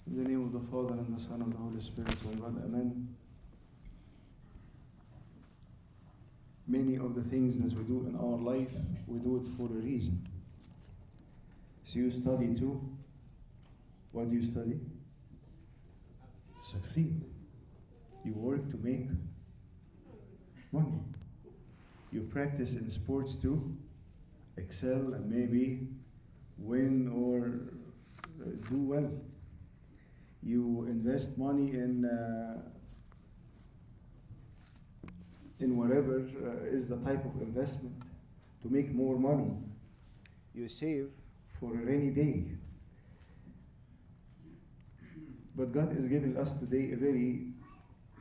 In the name of the Father, and the Son, and the Holy Spirit, one God, Amen. Many of the things that we do in our life, we do it for a reason. So you study too. What do you study? To succeed. You work to make money. You practice in sports to excel and maybe win or do well. You invest money in whatever is the type of investment to make more money. You save for a rainy day. But God is giving us today a very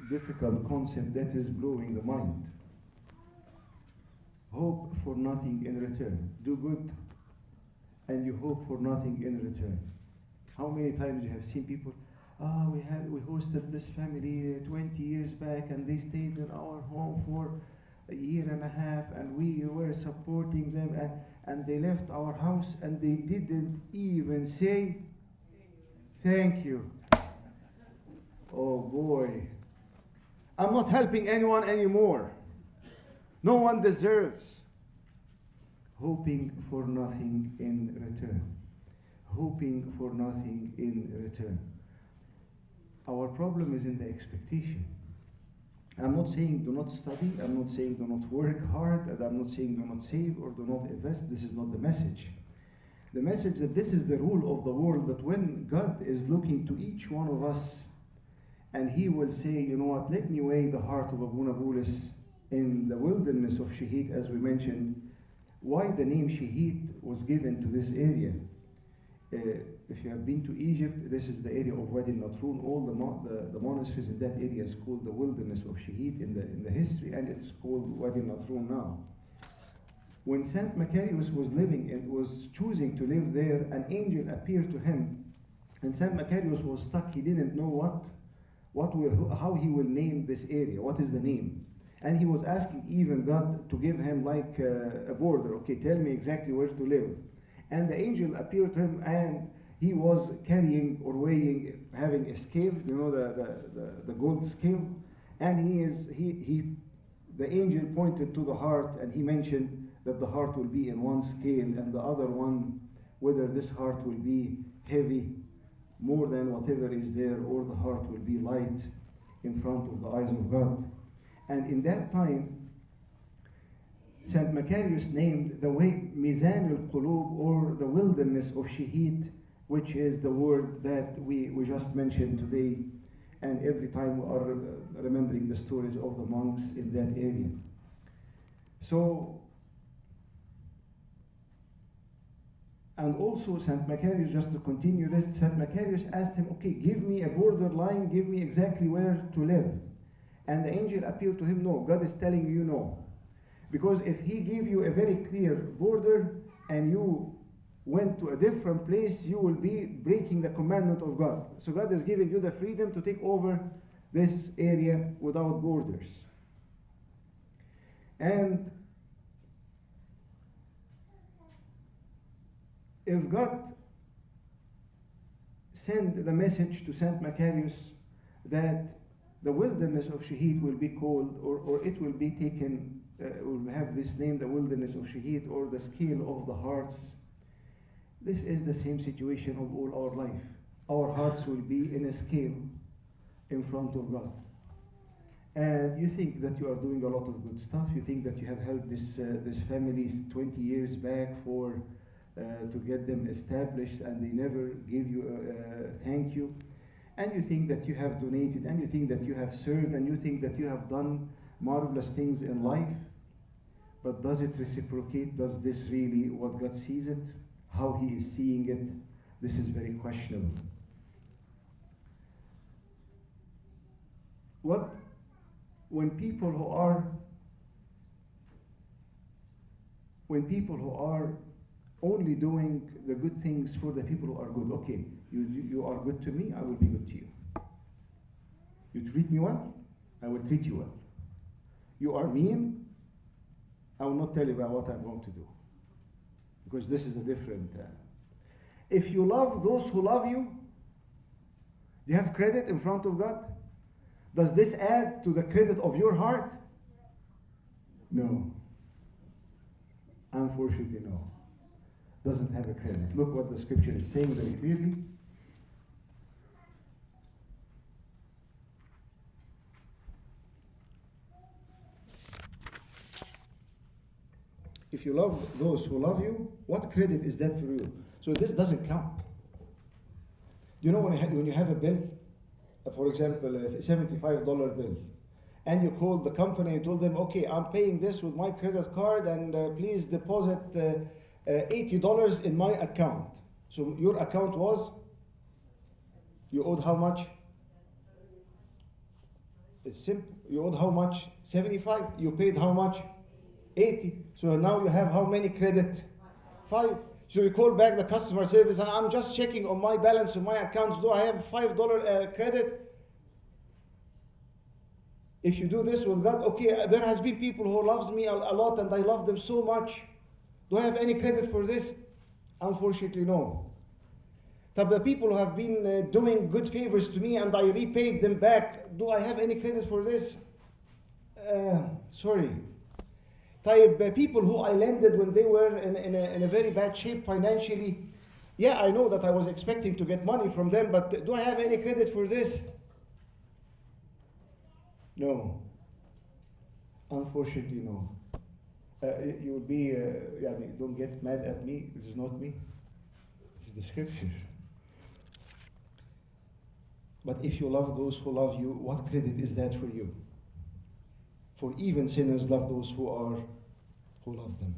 difficult concept that is blowing the mind. Hope for nothing in return. Do good and you hope for nothing in return. How many times you have seen people, we hosted this family 20 years back and they stayed in our home for a year and a half and we were supporting them and they left our house and they didn't even say thank you. Oh boy, I'm not helping anyone anymore. No one deserves. Hoping for nothing in return. Hoping for nothing in return. Our problem is in the expectation. I'm not saying do not study, I'm not saying do not work hard, and I'm not saying do not save or do not invest. This is not the message. The message that this is the rule of the world, but when God is looking to each one of us and He will say, you know what, let me weigh the heart of Abuna Bulus in the wilderness of Shihit, as we mentioned, why the name Shihit was given to this area. If you have been to Egypt, this is the area of Wadi Natrun. All the monasteries in that area is called the wilderness of Shihit in the history, and it's called Wadi Natrun now. When Saint Macarius was choosing to live there, an angel appeared to him, and Saint Macarius was stuck. He didn't know how he will name this area. What is the name? And he was asking even God to give him like a border. Okay, tell me exactly where to live. And the angel appeared to him, and he was carrying or weighing, having a scale, you know, the gold scale. And the angel pointed to the heart, and he mentioned that the heart will be in one scale, and the other one, whether this heart will be heavy, more than whatever is there, or the heart will be light in front of the eyes of God. And in that time, Saint Macarius named the way Mizan al-Qulub, or the wilderness of Shihit, which is the word that we just mentioned today, and every time we are remembering the stories of the monks in that area. So, and also Saint Macarius, just to continue this, Saint Macarius asked him, okay, give me a borderline, give me exactly where to live. And the angel appeared to him, no, God is telling you no. Because if He gave you a very clear border and you went to a different place, you will be breaking the commandment of God. So God is giving you the freedom to take over this area without borders. And if God sent the message to Saint Macarius that the wilderness of Shihit will be called, or it will be taken, will have this name, the wilderness of Shihit, or the scale of the hearts. This is the same situation of all our life. Our hearts will be in a scale in front of God. And you think that you are doing a lot of good stuff. You think that you have helped this family 20 years back to get them established, and they never give you a thank you. And you think that you have donated, and you think that you have served, and you think that you have done marvelous things in life. But does it reciprocate? Does this really what God sees it? How He is seeing it? This is very questionable. When people who are only doing the good things for the people who are good, okay, you are good to me, I will be good to you. You treat me well, I will treat you well. You are mean, I will not tell you about what I'm going to do. Because this is a different... If you love those who love you, Do you have credit in front of God? Does this add to the credit of your heart? No. Unfortunately, no. Doesn't have a credit. Look what the scripture is saying very clearly. If you love those who love you, what credit is that for you? So this doesn't count. You know when you have a bill, for example, a $75 bill, and you called the company and told them, okay, I'm paying this with my credit card, and please deposit $80 in my account. So your account was, you owed how much? It's simple. You owed how much? 75. You paid how much? 80. So now you have how many credit? 5. So you call back the customer service, and I'm just checking on my balance of my accounts. Do I have $5 credit? If you do this with God, okay, there has been people who loves me a lot and I love them so much. Do I have any credit for this? Unfortunately, no. But the people who have been doing good favors to me and I repaid them back, do I have any credit for this? Sorry. People who I lended when they were in a very bad shape financially, yeah, I know that I was expecting to get money from them, but do I have any credit for this? No. Unfortunately, no. You will be, don't get mad at me, it's not me. It's the scripture. But if you love those who love you, what credit is that for you? For even sinners love those who love them.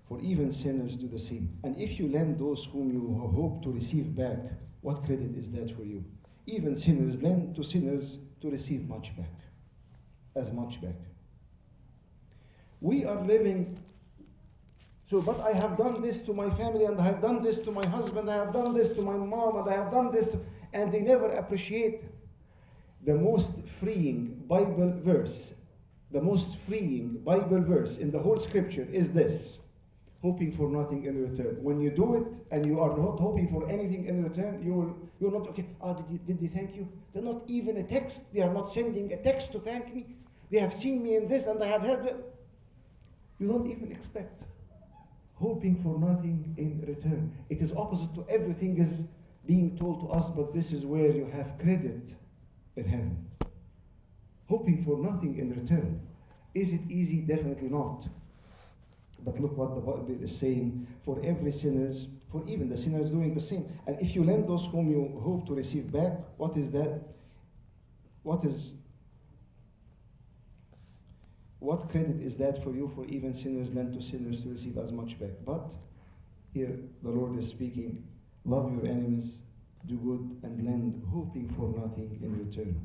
For even sinners do the same. And if you lend those whom you hope to receive back, what credit is that for you? Even sinners lend to sinners to receive much back. As much back. We are living, but I have done this to my family, and I have done this to my husband, I have done this to my mom, and I have done this and they never appreciate. The most freeing Bible verse in the whole scripture is this: hoping for nothing in return. When you do it and you are not hoping for anything in return, you're not, okay, did they thank you? They're not even a text. They are not sending a text to thank me. They have seen me in this and I have helped them. You don't even expect. Hoping for nothing in return. It is opposite to everything is being told to us, but this is where you have credit in heaven. Hoping for nothing in return. Is it easy? Definitely not. But look what the Bible is saying. For every sinners, for even the sinners doing the same. And if you lend those whom you hope to receive back, what is that? What credit is that for you? For even sinners lend to sinners to receive as much back. But here the Lord is speaking, love your enemies, do good and lend, hoping for nothing in return.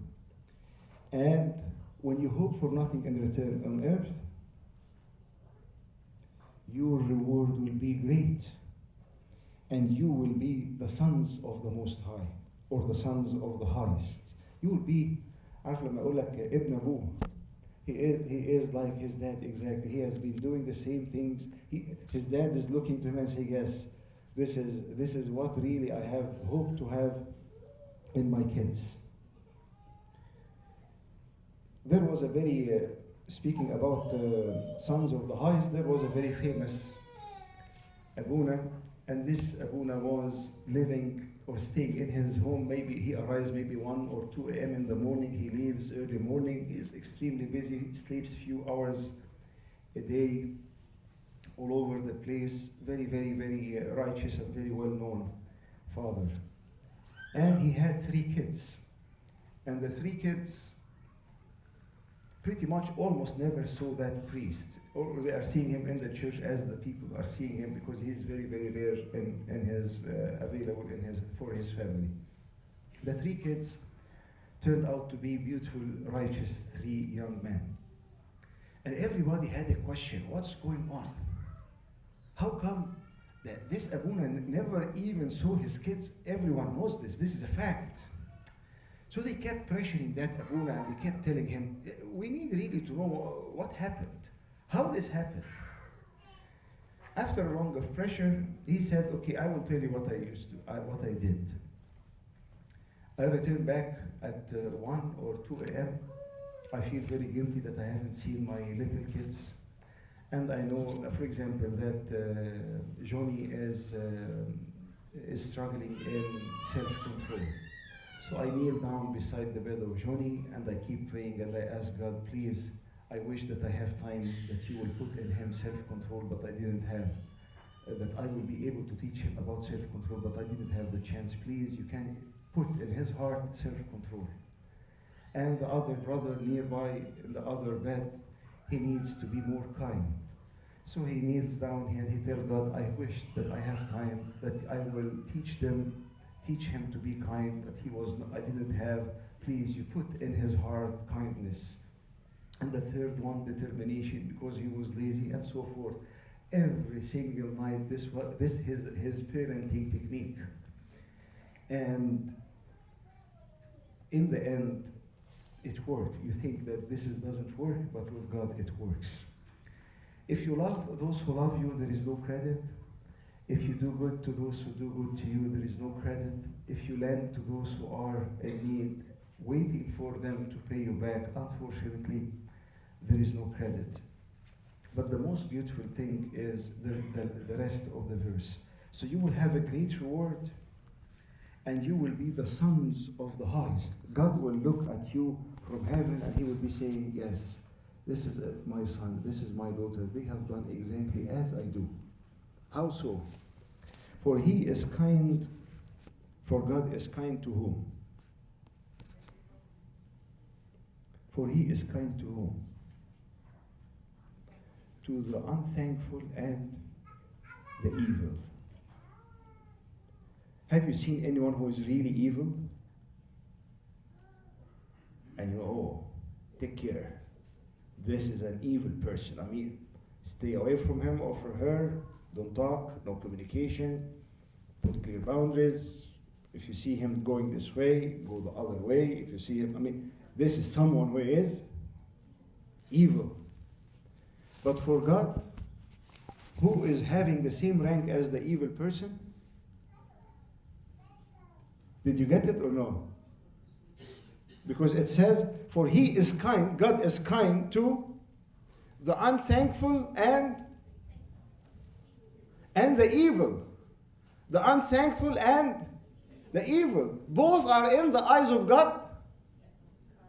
And when you hope for nothing in return on earth, your reward will be great. And you will be the sons of the Most High, or the sons of the Highest. You will be, عارف لما أقول لك ابن أبوه. He is like his dad, exactly. He has been doing the same things. His dad is looking to him and saying, yes, this is what really I have hoped to have in my kids. There was a very, speaking about sons of the highest, there was a very famous Abuna, and this Abuna was living or staying in his home. Maybe he arrives maybe 1 or 2 a.m. in the morning. He leaves early morning. He is extremely busy. He sleeps a few hours a day, all over the place. Very, very, very righteous and very well-known father. And he had 3 kids. And the 3 kids pretty much almost never saw that priest, or they are seeing him in the church as the people are seeing him, because he is very, very rare in his available for his family. The 3 kids turned out to be beautiful, righteous 3 young men. And everybody had a question: what's going on? How come that this Abuna never even saw his kids? Everyone knows this. This is a fact. So they kept pressuring that Abuna, and they kept telling him, we need really to know what happened, how this happened. After a long of pressure, he said, okay, I will tell you what I did. I return back at 1 or 2 a.m. I feel very guilty that I haven't seen my little kids. And I know, for example, that Johnny is struggling in self-control. So I kneel down beside the bed of Johnny and I keep praying and I ask God, please, I wish that I have time that you will put in him self-control, but I didn't have. That I will be able to teach him about self-control, but I didn't have the chance. Please, you can put in his heart self-control. And the other brother nearby in the other bed, he needs to be more kind. So he kneels down and he tells God, I wish that I have time, that I will teach him to be kind, but I didn't have. Please, you put in his heart kindness. And the third one, determination, because he was lazy and so forth. Every single night, this his parenting technique. And in the end, it worked. You think that doesn't work, but with God it works. If you love those who love you, there is no credit. If you do good to those who do good to you, there is no credit. If you lend to those who are in need, waiting for them to pay you back, unfortunately, there is no credit. But the most beautiful thing is the rest of the verse. So you will have a great reward, and you will be the sons of the highest. God will look at you from heaven and he will be saying, yes, this is my son, this is my daughter. They have done exactly as I do. How so? For he is kind, for God is kind to whom? For he is kind to whom? To the unthankful and the evil. Have you seen anyone who is really evil? And you know, oh, take care. This is an evil person. I mean, stay away from him or from her. Don't talk, no communication. Put clear boundaries. If you see him going this way, go the other way. If you see him, this is someone who is evil. But for God, who is having the same rank as the evil person? Did you get it or no? Because it says, for he is kind, God is kind to the unthankful and the evil. The unthankful and the evil. Both are in the eyes of God.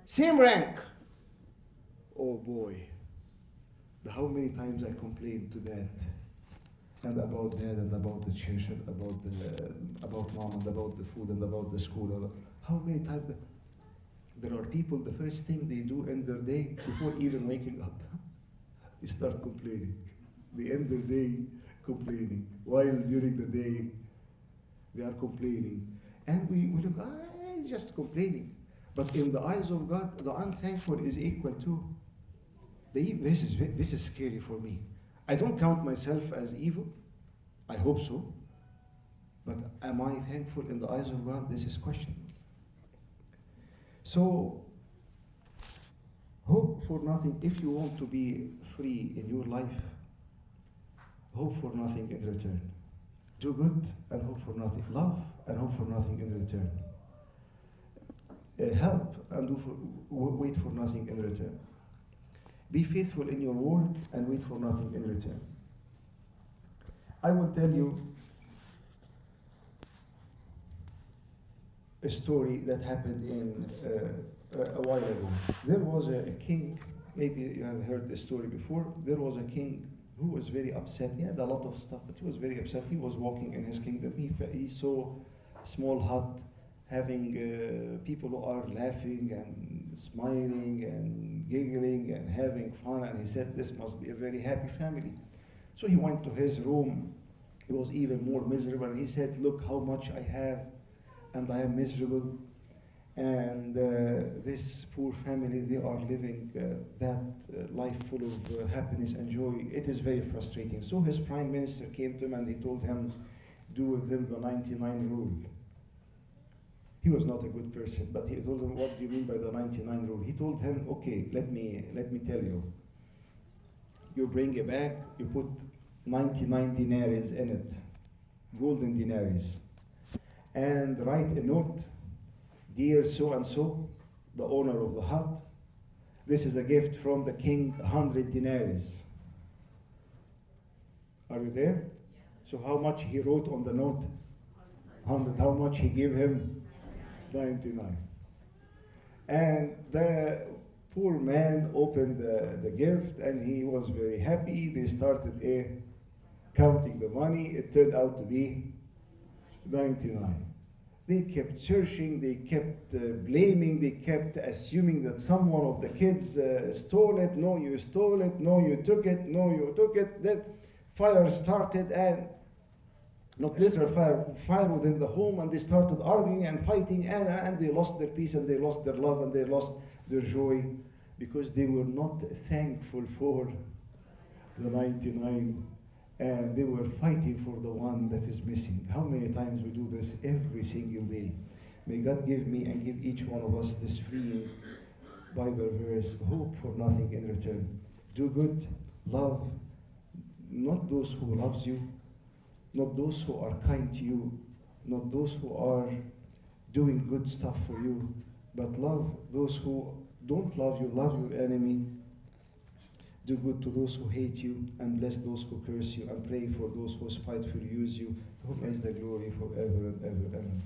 Same rank. Oh boy. How many times I complained to that. And about dad and about the church and about mom and about the food and about the school. How many times there are people, the first thing they do in their day before even waking up, they start complaining. They end their day complaining. While during the day they are complaining. And we look, he's just complaining. But in the eyes of God, the unthankful is equal to this is scary for me. I don't count myself as evil. I hope so. But am I thankful in the eyes of God? This is questionable. So, hope for nothing. If you want to be free in your life, hope for nothing in return. Do good and hope for nothing. Love and hope for nothing in return. Help and wait for nothing in return. Be faithful in your work and wait for nothing in return. I will tell you a story that happened a while ago. There was a king, maybe you have heard this story before. There was a king who was very upset. He had a lot of stuff, but he was very upset. He was walking in his kingdom. He saw a small hut having people who are laughing and smiling and giggling and having fun, and he said, this must be a very happy family. So he went to his room. He was even more miserable. He said, look how much I have, and I am miserable. And this poor family, they are living that life full of happiness and joy. It is very frustrating. So his prime minister came to him and he told him, do with them the 99 rule. He was not a good person, but he told him, what do you mean by the 99 rule? He told him, okay, let me tell you. You bring a bag, you put 99 denaries in it, golden denaries, and write a note dear so and so, the owner of the hut, this is a gift from the king, 100 denaries. Are you there? So how much he wrote on the note? 100. How much he gave him? 99. And the poor man opened the gift and he was very happy. They started counting the money. It turned out to be 99. They kept searching, they kept blaming, they kept assuming that someone of the kids stole it. No, you stole it. No, you took it. No, you took it. Then fire started, and not literal fire within the home, and they started arguing and fighting, and they lost their peace, and they lost their love, and they lost their joy, because they were not thankful for the 99, and they were fighting for the one that is missing. How many times we do this every single day? May God give me and give each one of us this freeing Bible verse, hope for nothing in return. Do good, love, not those who loves you, not those who are kind to you, not those who are doing good stuff for you, but love those who don't love you, love your enemy. Do good to those who hate you, and bless those who curse you, and pray for those who spitefully use you. To whom is the glory forever and ever. Amen.